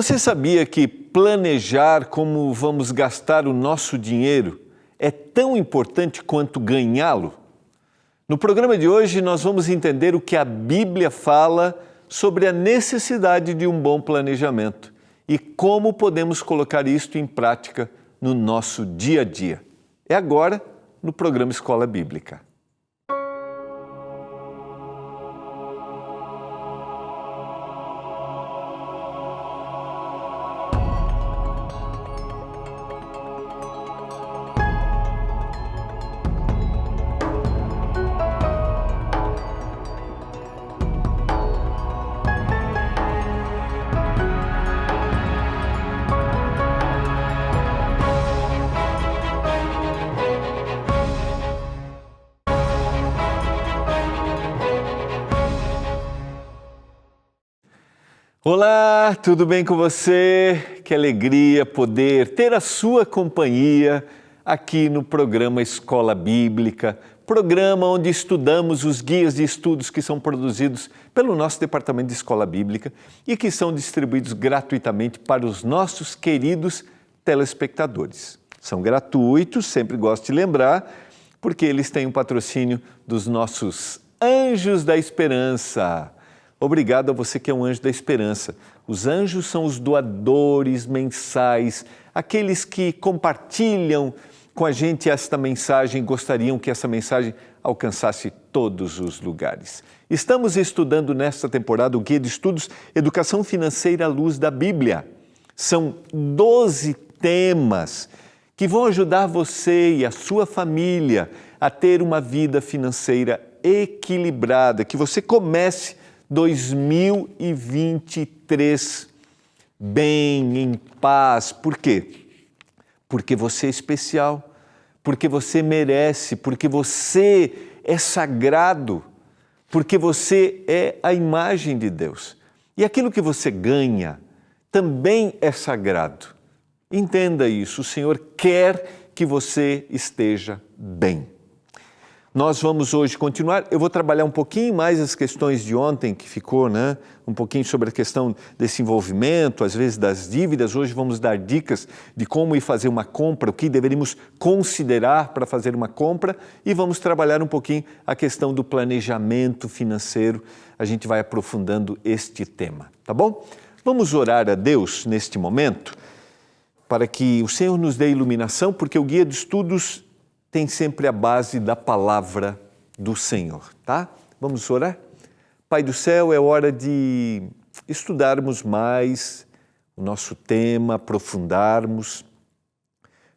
Você sabia que planejar como vamos gastar o nosso dinheiro é tão importante quanto ganhá-lo? No programa de hoje, nós vamos entender o que a Bíblia fala sobre a necessidade de um bom planejamento e como podemos colocar isto em prática no nosso dia a dia. É agora, no programa Escola Bíblica. Olá, tudo bem com você? Que alegria poder ter a sua companhia aqui no programa Escola Bíblica, programa onde estudamos os guias de estudos que são produzidos pelo nosso Departamento de Escola Bíblica e que são distribuídos gratuitamente para os nossos queridos telespectadores. São gratuitos, sempre gosto de lembrar, porque eles têm o patrocínio dos nossos Anjos da Esperança. Obrigado a você que é um anjo da esperança. Os anjos são os doadores mensais, aqueles que compartilham com a gente esta mensagem, gostariam que essa mensagem alcançasse todos os lugares. Estamos estudando nesta temporada o Guia de Estudos Educação Financeira à Luz da Bíblia. São 12 temas que vão ajudar você e a sua família a ter uma vida financeira equilibrada, que você comece 2023 bem, em paz. Por quê? Porque você é especial, porque você merece, porque você é sagrado, porque você é a imagem de Deus. E aquilo que você ganha também é sagrado. Entenda isso, o Senhor quer que você esteja bem. Nós vamos hoje continuar, eu vou trabalhar um pouquinho mais as questões de ontem que ficou, né? Um pouquinho sobre a questão desse envolvimento, às vezes das dívidas. Hoje vamos dar dicas de como ir fazer uma compra, o que deveríamos considerar para fazer uma compra e vamos trabalhar um pouquinho a questão do planejamento financeiro. A gente vai aprofundando este tema, tá bom? Vamos orar a Deus neste momento para que o Senhor nos dê iluminação, porque o Guia de Estudos tem sempre a base da palavra do Senhor, tá? Vamos orar? Pai do céu, é hora de estudarmos mais o nosso tema, aprofundarmos,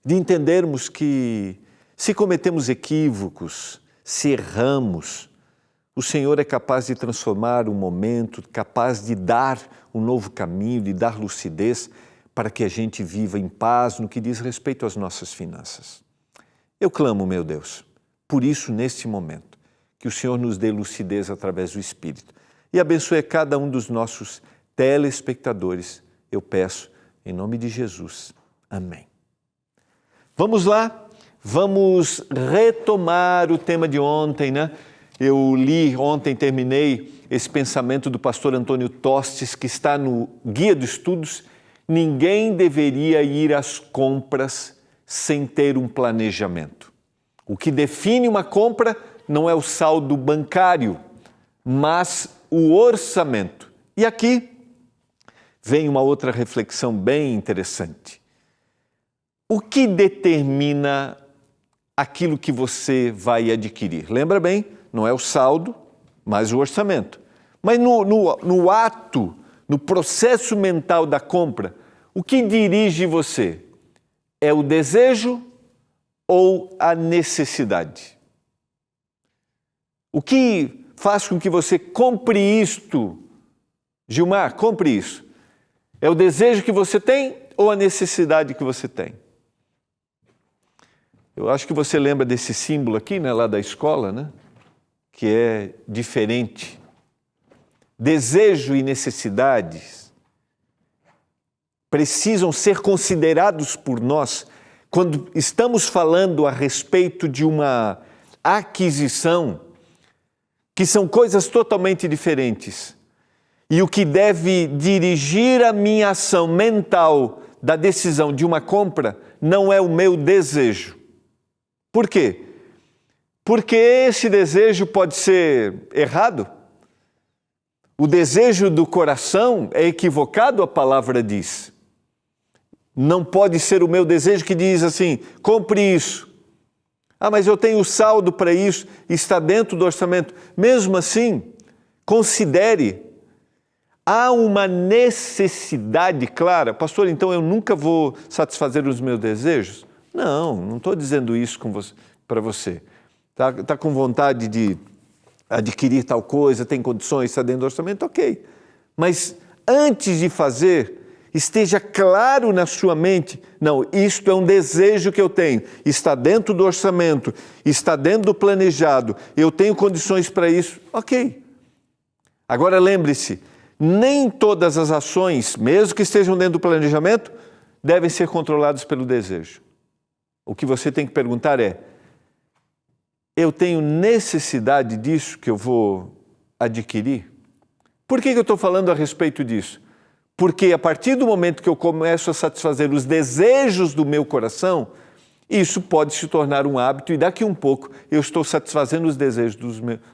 de entendermos que se cometemos equívocos, se erramos, o Senhor é capaz de transformar o momento, capaz de dar um novo caminho, de dar lucidez para que a gente viva em paz no que diz respeito às nossas finanças. Eu clamo, meu Deus, por isso, neste momento, que o Senhor nos dê lucidez através do Espírito e abençoe cada um dos nossos telespectadores, eu peço, em nome de Jesus. Amém. Vamos lá, vamos retomar o tema de ontem, né? Eu li ontem, terminei esse pensamento do pastor Antônio Tostes, que está no Guia de Estudos. Ninguém deveria ir às compras sem ter um planejamento. O que define uma compra não é o saldo bancário, mas o orçamento. E aqui vem uma outra reflexão bem interessante. O que determina aquilo que você vai adquirir? Lembra bem, não é o saldo, mas o orçamento. Mas no ato, no processo mental da compra, o que dirige você? É o desejo ou a necessidade? O que faz com que você compre isto? Gilmar, compre isso. É o desejo que você tem ou a necessidade que você tem? Eu acho que você lembra desse símbolo aqui, né, lá da escola, né? Que é diferente. Desejo e necessidades precisam ser considerados por nós quando estamos falando a respeito de uma aquisição, que são coisas totalmente diferentes. E o que deve dirigir a minha ação mental da decisão de uma compra não é o meu desejo. Por quê? Porque esse desejo pode ser errado. O desejo do coração é equivocado, a palavra diz. Não pode ser o meu desejo que diz assim, compre isso. Ah, mas eu tenho saldo para isso, está dentro do orçamento. Mesmo assim, considere. Há uma necessidade clara. Pastor, então eu nunca vou satisfazer os meus desejos? Não estou dizendo isso para você. Tá com vontade de adquirir tal coisa, tem condições, está dentro do orçamento? Ok. Mas antes de fazer, esteja claro na sua mente, não, isto é um desejo que eu tenho, está dentro do orçamento, está dentro do planejado, eu tenho condições para isso, ok. Agora lembre-se, nem todas as ações, mesmo que estejam dentro do planejamento, devem ser controladas pelo desejo. O que você tem que perguntar é, eu tenho necessidade disso que eu vou adquirir? Por que eu estou falando a respeito disso? Porque a partir do momento que eu começo a satisfazer os desejos do meu coração, isso pode se tornar um hábito e daqui um pouco eu estou satisfazendo os desejos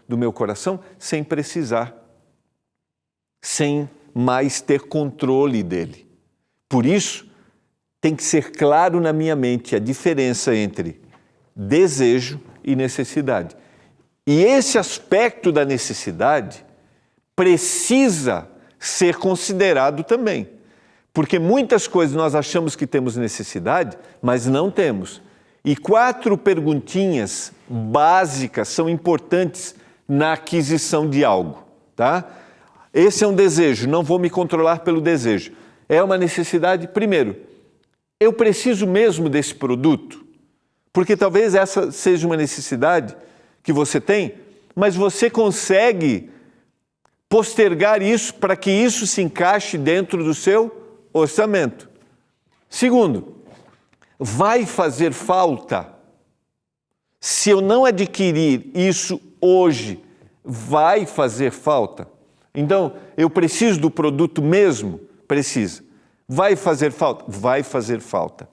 do meu coração sem precisar, sem mais ter controle dele. Por isso, tem que ser claro na minha mente a diferença entre desejo e necessidade. E esse aspecto da necessidade precisa ser considerado também. Porque muitas coisas nós achamos que temos necessidade, mas não temos. E 4 perguntinhas básicas são importantes na aquisição de algo, tá? Esse é um desejo, não vou me controlar pelo desejo. É uma necessidade? Primeiro, eu preciso mesmo desse produto? Porque talvez essa seja uma necessidade que você tem, mas você consegue postergar isso para que isso se encaixe dentro do seu orçamento. Segundo, vai fazer falta? Se eu não adquirir isso hoje, vai fazer falta? Então, eu preciso do produto mesmo? Precisa. Vai fazer falta? Vai fazer falta.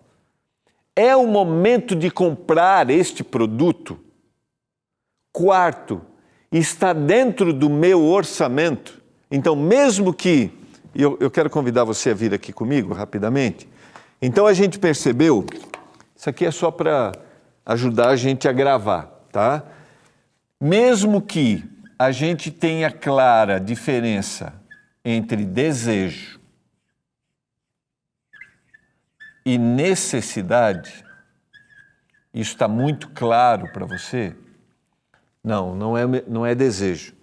É o momento de comprar este produto? Quarto, está dentro do meu orçamento? Então, mesmo que... Eu quero convidar você a vir aqui comigo rapidamente. Então, a gente percebeu... Isso aqui é só para ajudar a gente a gravar, tá? Mesmo que a gente tenha clara diferença entre desejo e necessidade, isso está muito claro para você? Não é desejo,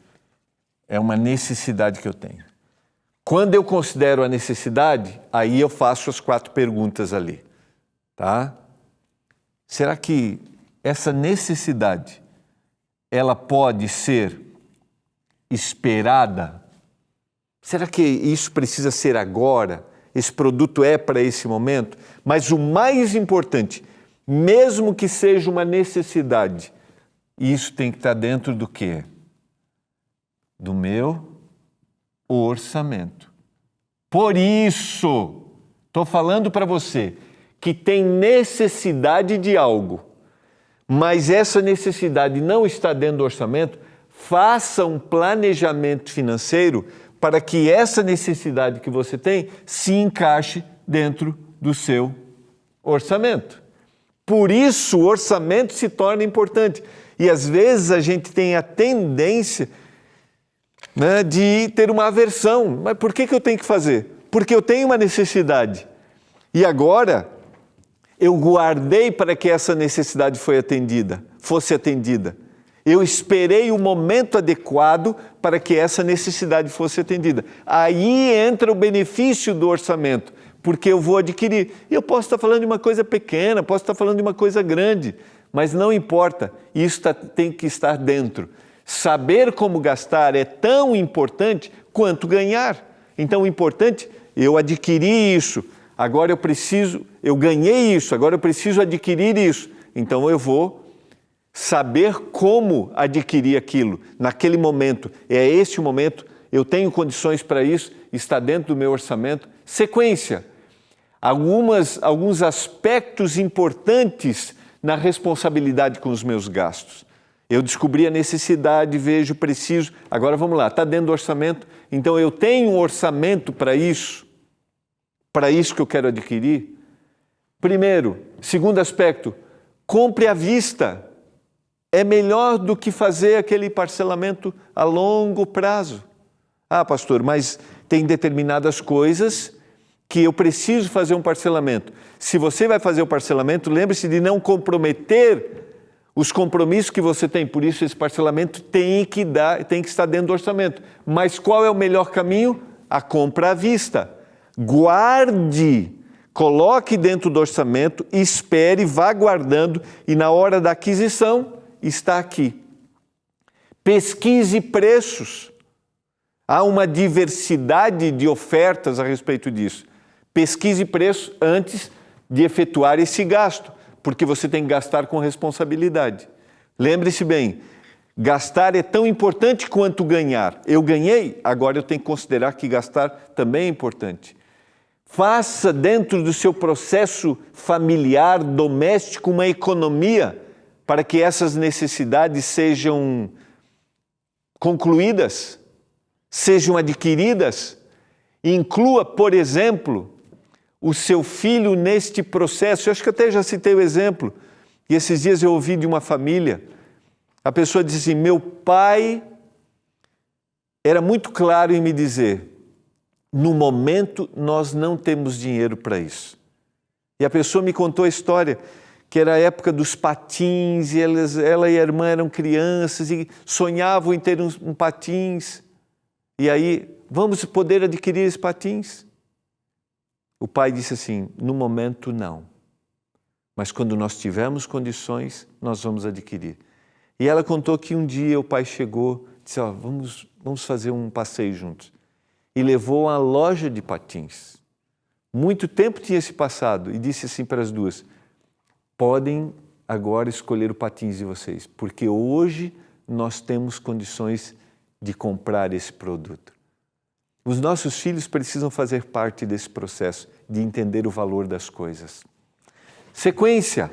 é uma necessidade que eu tenho. Quando eu considero a necessidade, aí eu faço as 4 perguntas ali, tá? Será que essa necessidade, ela pode ser esperada? Será que isso precisa ser agora? Esse produto é para esse momento? Mas o mais importante, mesmo que seja uma necessidade, isso tem que estar dentro do quê? Do meu orçamento. Por isso, estou falando para você que tem necessidade de algo, mas essa necessidade não está dentro do orçamento, faça um planejamento financeiro para que essa necessidade que você tem se encaixe dentro do seu orçamento. Por isso, o orçamento se torna importante. E às vezes a gente tem a tendência, né, de ter uma aversão. Mas por que eu tenho que fazer? Porque eu tenho uma necessidade. E agora eu guardei para que essa necessidade fosse atendida. Eu esperei o momento adequado para que essa necessidade fosse atendida. Aí entra o benefício do orçamento, porque eu vou adquirir. E eu posso estar falando de uma coisa pequena, posso estar falando de uma coisa grande, mas não importa, isso tem que estar dentro. Saber como gastar é tão importante quanto ganhar. Então o importante, eu adquiri isso, agora eu ganhei isso, agora eu preciso adquirir isso. Então eu vou saber como adquirir aquilo naquele momento. É esse o momento, eu tenho condições para isso, está dentro do meu orçamento. Sequência, alguns aspectos importantes na responsabilidade com os meus gastos. Eu descobri a necessidade, vejo, preciso, agora vamos lá, está dentro do orçamento, então eu tenho um orçamento para isso que eu quero adquirir. Primeiro, segundo aspecto, compre à vista. É melhor do que fazer aquele parcelamento a longo prazo. Ah, pastor, mas tem determinadas coisas que eu preciso fazer um parcelamento. Se você vai fazer o parcelamento, lembre-se de não comprometer os compromissos que você tem. Por isso, esse parcelamento tem que estar dentro do orçamento. Mas qual é o melhor caminho? A compra à vista. Guarde, coloque dentro do orçamento, espere, vá guardando e na hora da aquisição está aqui. Pesquise preços. Há uma diversidade de ofertas a respeito disso. Pesquise preços antes de efetuar esse gasto, porque você tem que gastar com responsabilidade. Lembre-se bem, gastar é tão importante quanto ganhar. Eu ganhei, agora eu tenho que considerar que gastar também é importante. Faça dentro do seu processo familiar, doméstico, uma economia para que essas necessidades sejam concluídas, sejam adquiridas. Inclua, por exemplo, o seu filho neste processo. Eu acho que até já citei o exemplo. E esses dias eu ouvi de uma família, a pessoa disse assim, meu pai era muito claro em me dizer, no momento nós não temos dinheiro para isso. E a pessoa me contou a história, que era a época dos patins, e ela e a irmã eram crianças e sonhavam em ter um patins. E aí, vamos poder adquirir esses patins? O pai disse assim, no momento não, mas quando nós tivermos condições, nós vamos adquirir. E ela contou que um dia o pai chegou, disse, vamos fazer um passeio juntos. E levou a loja de patins. Muito tempo tinha se passado e disse assim para as duas, podem agora escolher o patins de vocês, porque hoje nós temos condições de comprar esse produto. Os nossos filhos precisam fazer parte desse processo de entender o valor das coisas. Sequência.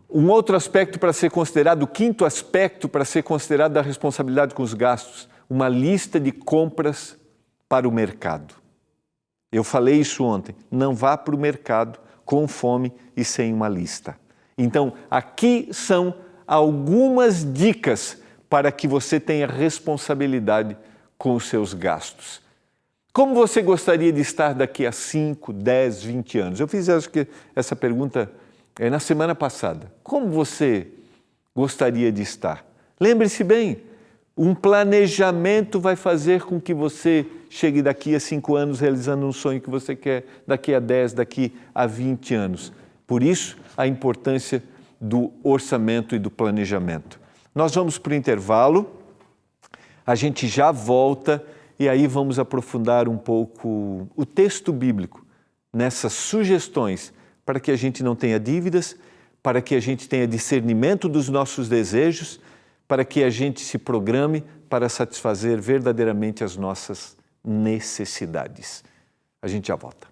Um outro aspecto para ser considerado, o quinto aspecto para ser considerado da responsabilidade com os gastos, uma lista de compras para o mercado. Eu falei isso ontem, não vá para o mercado com fome e sem uma lista. Então, aqui são algumas dicas para que você tenha responsabilidade com os seus gastos. Como você gostaria de estar daqui a 5, 10, 20 anos? Eu fiz acho que essa pergunta na semana passada. Como você gostaria de estar? Lembre-se bem, um planejamento vai fazer com que você chegue daqui a 5 anos realizando um sonho que você quer, daqui a 10, daqui a 20 anos. Por isso, a importância do orçamento e do planejamento. Nós vamos para o intervalo, a gente já volta e aí vamos aprofundar um pouco o texto bíblico nessas sugestões para que a gente não tenha dívidas, para que a gente tenha discernimento dos nossos desejos, para que a gente se programe para satisfazer verdadeiramente as nossas necessidades. A gente já volta.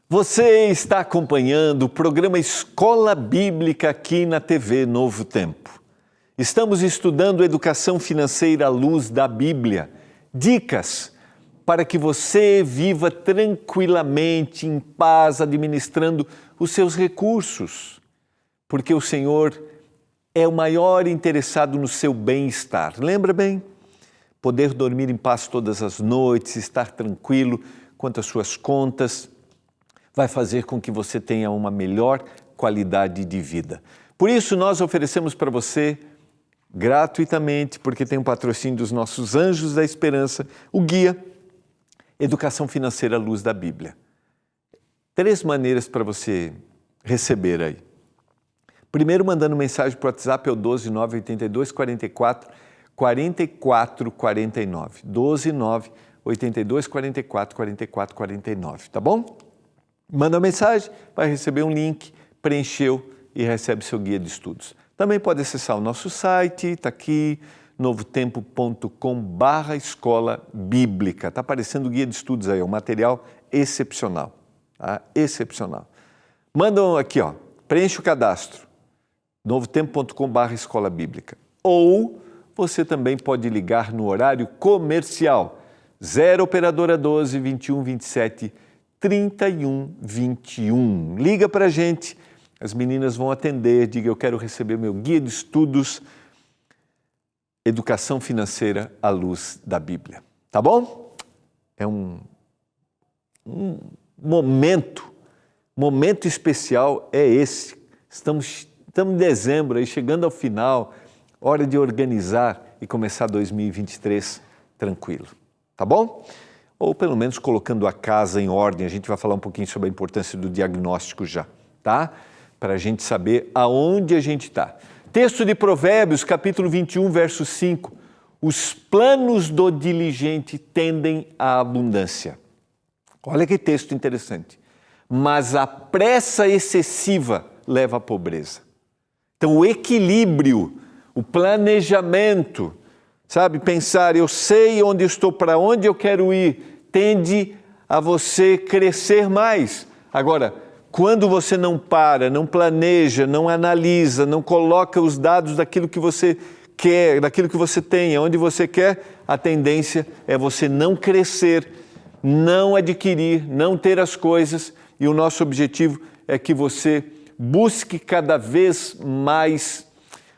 Você está acompanhando o programa Escola Bíblica aqui na TV Novo Tempo. Estamos estudando educação financeira à luz da Bíblia. Dicas para que você viva tranquilamente, em paz, administrando os seus recursos. Porque o Senhor é o maior interessado no seu bem-estar. Lembra bem? Poder dormir em paz todas as noites, estar tranquilo quanto às suas contas, vai fazer com que você tenha uma melhor qualidade de vida. Por isso, nós oferecemos para você, gratuitamente, porque tem um patrocínio dos nossos Anjos da Esperança, o guia Educação Financeira à Luz da Bíblia. 3 maneiras para você receber aí. Primeiro, mandando mensagem para o WhatsApp, é o 12982 44 44 49. 12982 44 44 49, tá bom? Manda uma mensagem, vai receber um link, preencheu e recebe seu guia de estudos. Também pode acessar o nosso site, está aqui, novotempo.com/escola bíblica. Está aparecendo o guia de estudos aí, um material excepcional, tá? Excepcional. Mandam aqui, ó, preenche o cadastro, novotempo.com/escola bíblica. Ou você também pode ligar no horário comercial, 0 operadora 12 21 27 31 21. Liga para a gente, as meninas vão atender, diga eu quero receber meu guia de estudos, Educação Financeira à Luz da Bíblia. Tá bom? É um momento especial é esse. Estamos em dezembro, aí chegando ao final, hora de organizar e começar 2023 tranquilo. Tá bom? Ou pelo menos colocando a casa em ordem. A gente vai falar um pouquinho sobre a importância do diagnóstico já, tá? Para a gente saber aonde a gente está. Texto de Provérbios, capítulo 21, verso 5. Os planos do diligente tendem à abundância. Olha que texto interessante. Mas a pressa excessiva leva à pobreza. Então, o equilíbrio, o planejamento, sabe, pensar, eu sei onde estou, para onde eu quero ir, tende a você crescer mais. Agora, quando você não para, não planeja, não analisa, não coloca os dados daquilo que você quer, daquilo que você tem, onde você quer, a tendência é você não crescer, não adquirir, não ter as coisas, e o nosso objetivo é que você busque cada vez mais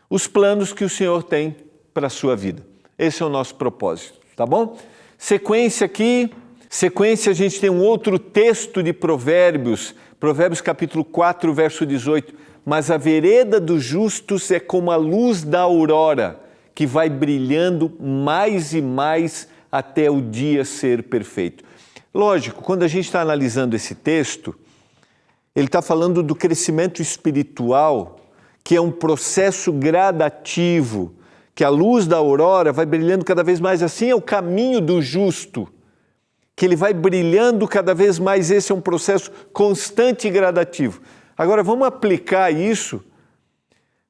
os planos que o Senhor tem para a sua vida. Esse é o nosso propósito, tá bom? Sequência aqui, a gente tem um outro texto de Provérbios, Provérbios capítulo 4, verso 18. Mas a vereda dos justos é como a luz da aurora, que vai brilhando mais e mais até o dia ser perfeito. Lógico, quando a gente está analisando esse texto, ele está falando do crescimento espiritual, que é um processo gradativo, que a luz da aurora vai brilhando cada vez mais. Assim é o caminho do justo, que ele vai brilhando cada vez mais. Esse é um processo constante e gradativo. Agora, vamos aplicar isso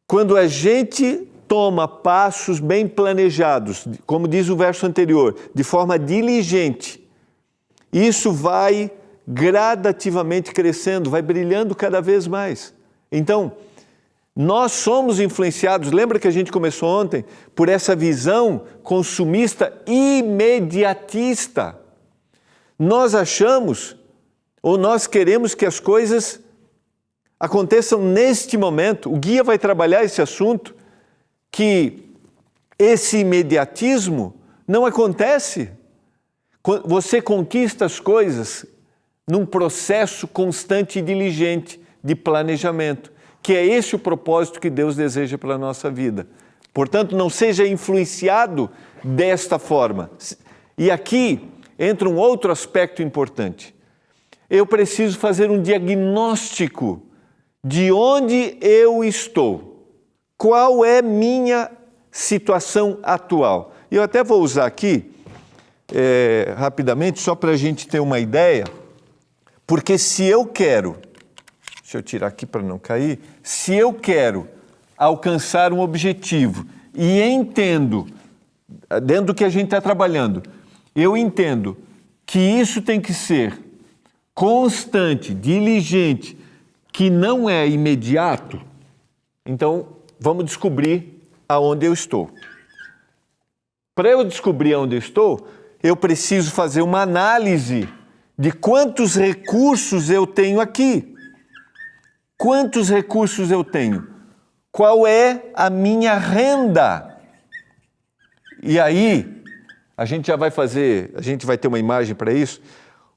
quando a gente toma passos bem planejados, como diz o verso anterior, de forma diligente. Isso vai gradativamente crescendo, vai brilhando cada vez mais. Então, nós somos influenciados, lembra que a gente começou ontem, por essa visão consumista imediatista. Nós achamos, ou nós queremos que as coisas aconteçam neste momento. O guia vai trabalhar esse assunto, que esse imediatismo não acontece. Você conquista as coisas num processo constante e diligente de planejamento, que é esse o propósito que Deus deseja para a nossa vida. Portanto, não seja influenciado desta forma. E aqui entra um outro aspecto importante. Eu preciso fazer um diagnóstico de onde eu estou. Qual é minha situação atual? Eu até vou usar aqui, rapidamente, só para a gente ter uma ideia, porque se eu quero, deixa eu tirar aqui para não cair, se eu quero alcançar um objetivo e entendo, dentro do que a gente está trabalhando, eu entendo que isso tem que ser constante, diligente, que não é imediato, então vamos descobrir aonde eu estou. Para eu descobrir aonde eu estou, eu preciso fazer uma análise de quantos recursos eu tenho aqui. Quantos recursos eu tenho? Qual é a minha renda? E aí, a gente vai ter uma imagem para isso.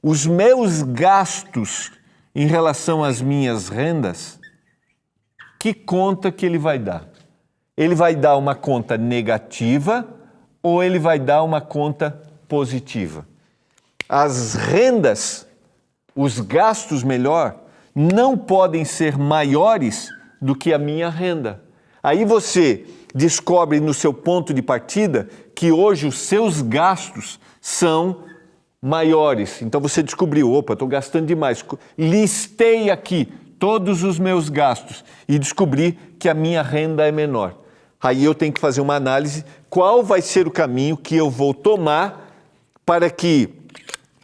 Os meus gastos em relação às minhas rendas, que conta que ele vai dar? Ele vai dar uma conta negativa ou ele vai dar uma conta positiva? As rendas, os gastos melhor, não podem ser maiores do que a minha renda. Aí você descobre no seu ponto de partida que hoje os seus gastos são maiores. Então você descobriu, opa, estou gastando demais. Listei aqui todos os meus gastos e descobri que a minha renda é menor. Aí eu tenho que fazer uma análise, qual vai ser o caminho que eu vou tomar para que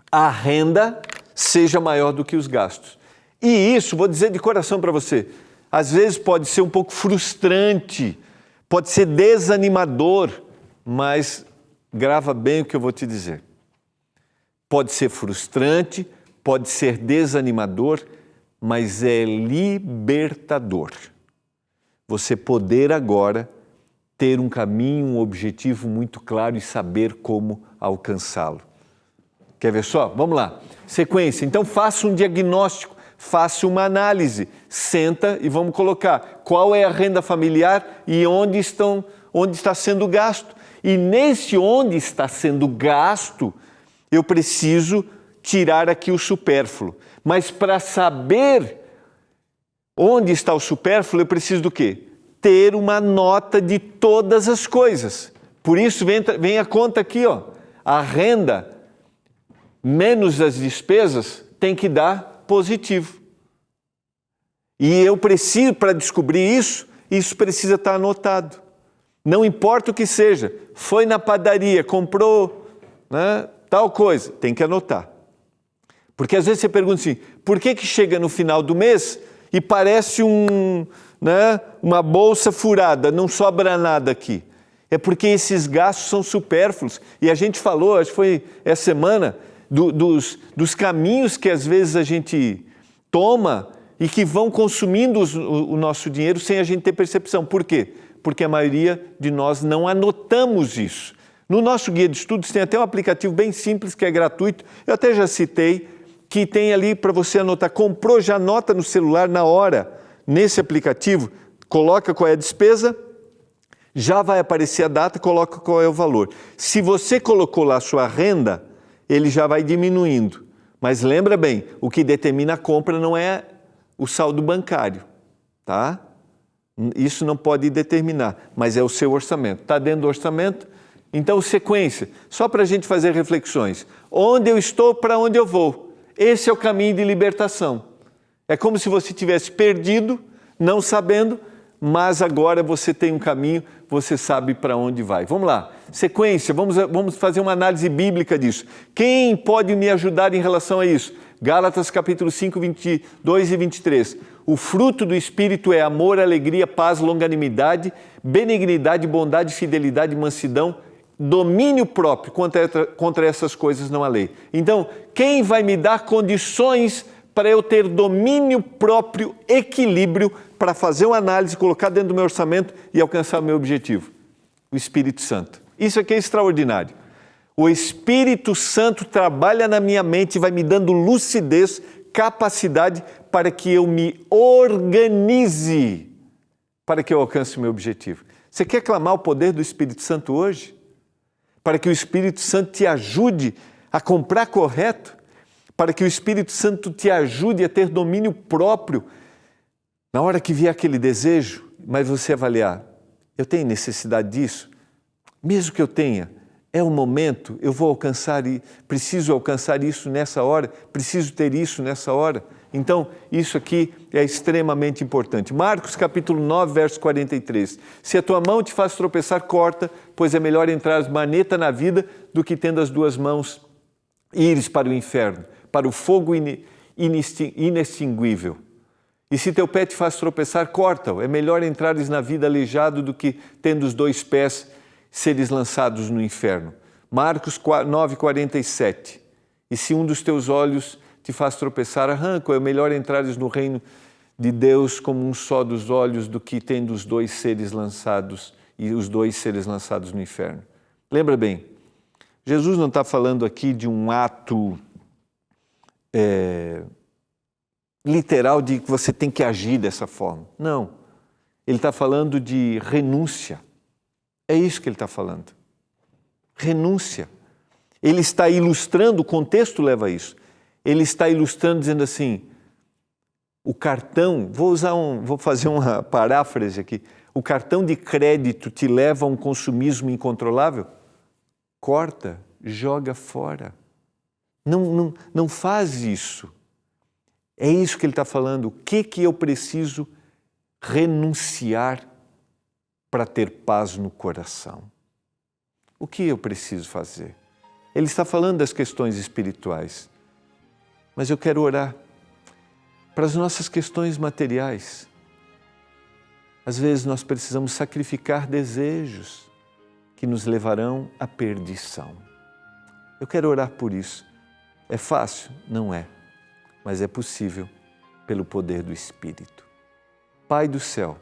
a renda seja maior do que os gastos. E isso, vou dizer de coração para você, às vezes pode ser um pouco frustrante, pode ser desanimador, mas grava bem o que eu vou te dizer. Pode ser frustrante, pode ser desanimador, mas é libertador. Você poder agora ter um caminho, um objetivo muito claro e saber como alcançá-lo. Quer ver só? Vamos lá. Sequência. Então faça um diagnóstico, faça uma análise, senta e vamos colocar qual é a renda familiar e onde está sendo gasto. E nesse onde está sendo gasto, eu preciso tirar aqui o supérfluo. Mas para saber onde está o supérfluo, eu preciso do quê? Ter uma nota de todas as coisas. Por isso vem a conta aqui, ó. A renda menos as despesas tem que dar positivo. E eu preciso, para descobrir isso precisa estar anotado. Não importa o que seja, foi na padaria, comprou, né, tal coisa, tem que anotar. Porque às vezes você pergunta assim, por que chega no final do mês e parece uma bolsa furada, não sobra nada aqui? É porque esses gastos são supérfluos. E a gente falou, acho que foi essa semana, dos caminhos que às vezes a gente toma e que vão consumindo o nosso dinheiro sem a gente ter percepção. Por quê? Porque a maioria de nós não anotamos isso. No nosso guia de estudos tem até um aplicativo bem simples que é gratuito, eu até já citei, que tem ali para você anotar. Comprou, já anota no celular na hora, nesse aplicativo, coloca qual é a despesa, já vai aparecer a data, coloca qual é o valor. Se você colocou lá a sua renda, ele já vai diminuindo. Mas lembra bem, o que determina a compra não é o saldo bancário, tá? Isso não pode determinar, mas é o seu orçamento. Está dentro do orçamento? Então, sequência, só para a gente fazer reflexões. Onde eu estou, para onde eu vou? Esse é o caminho de libertação. É como se você tivesse perdido, não sabendo, mas agora você tem um caminho, você sabe para onde vai. Vamos lá, sequência, vamos fazer uma análise bíblica disso. Quem pode me ajudar em relação a isso? Gálatas capítulo 5, 22 e 23. O fruto do Espírito é amor, alegria, paz, longanimidade, benignidade, bondade, fidelidade, mansidão, domínio próprio. Contra essas coisas não há lei. Então, quem vai me dar condições para eu ter domínio próprio, equilíbrio, para fazer uma análise, colocar dentro do meu orçamento e alcançar o meu objetivo? O Espírito Santo. Isso aqui é extraordinário. O Espírito Santo trabalha na minha mente e vai me dando lucidez, capacidade para que eu me organize, para que eu alcance o meu objetivo. Você quer clamar o poder do Espírito Santo hoje? Para que o Espírito Santo te ajude a comprar correto? Para que o Espírito Santo te ajude a ter domínio próprio? Na hora que vier aquele desejo, mas você avaliar, eu tenho necessidade disso? Mesmo que eu tenha, é o momento, eu vou alcançar e preciso alcançar isso nessa hora, preciso ter isso nessa hora. Então, isso aqui é extremamente importante. Marcos capítulo 9, verso 43. Se a tua mão te faz tropeçar, corta, pois é melhor entrar maneta na vida do que tendo as duas mãos ires para o inferno, para o fogo inextinguível. E se teu pé te faz tropeçar, corta-o. É melhor entrares na vida aleijado do que tendo os dois pés seres lançados no inferno. Marcos 9, 47. E se um dos teus olhos te faz tropeçar, arranca-o. É melhor entrares no reino de Deus como um só dos olhos do que tendo os dois seres lançados no inferno. Lembra bem, Jesus não está falando aqui de um ato literal de que você tem que agir dessa forma. Não. Ele está falando de renúncia. É isso que ele está falando. Renúncia. Ele está ilustrando, o contexto leva a isso. Ele está ilustrando dizendo assim, o cartão, vou fazer uma paráfrase aqui, o cartão de crédito te leva a um consumismo incontrolável? Corta, joga fora. Não faz isso. É isso que ele está falando. O que eu preciso renunciar para ter paz no coração? O que eu preciso fazer? Ele está falando das questões espirituais, mas eu quero orar para as nossas questões materiais. Às vezes nós precisamos sacrificar desejos que nos levarão à perdição. Eu quero orar por isso. É fácil? Não é, mas é possível pelo poder do Espírito. Pai do céu,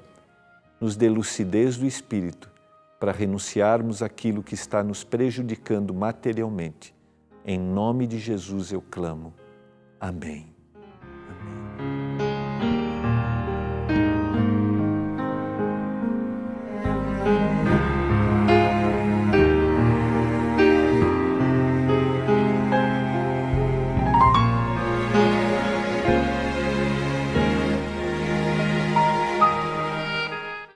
nos dê lucidez do Espírito para renunciarmos àquilo que está nos prejudicando materialmente. Em nome de Jesus eu clamo. Amém.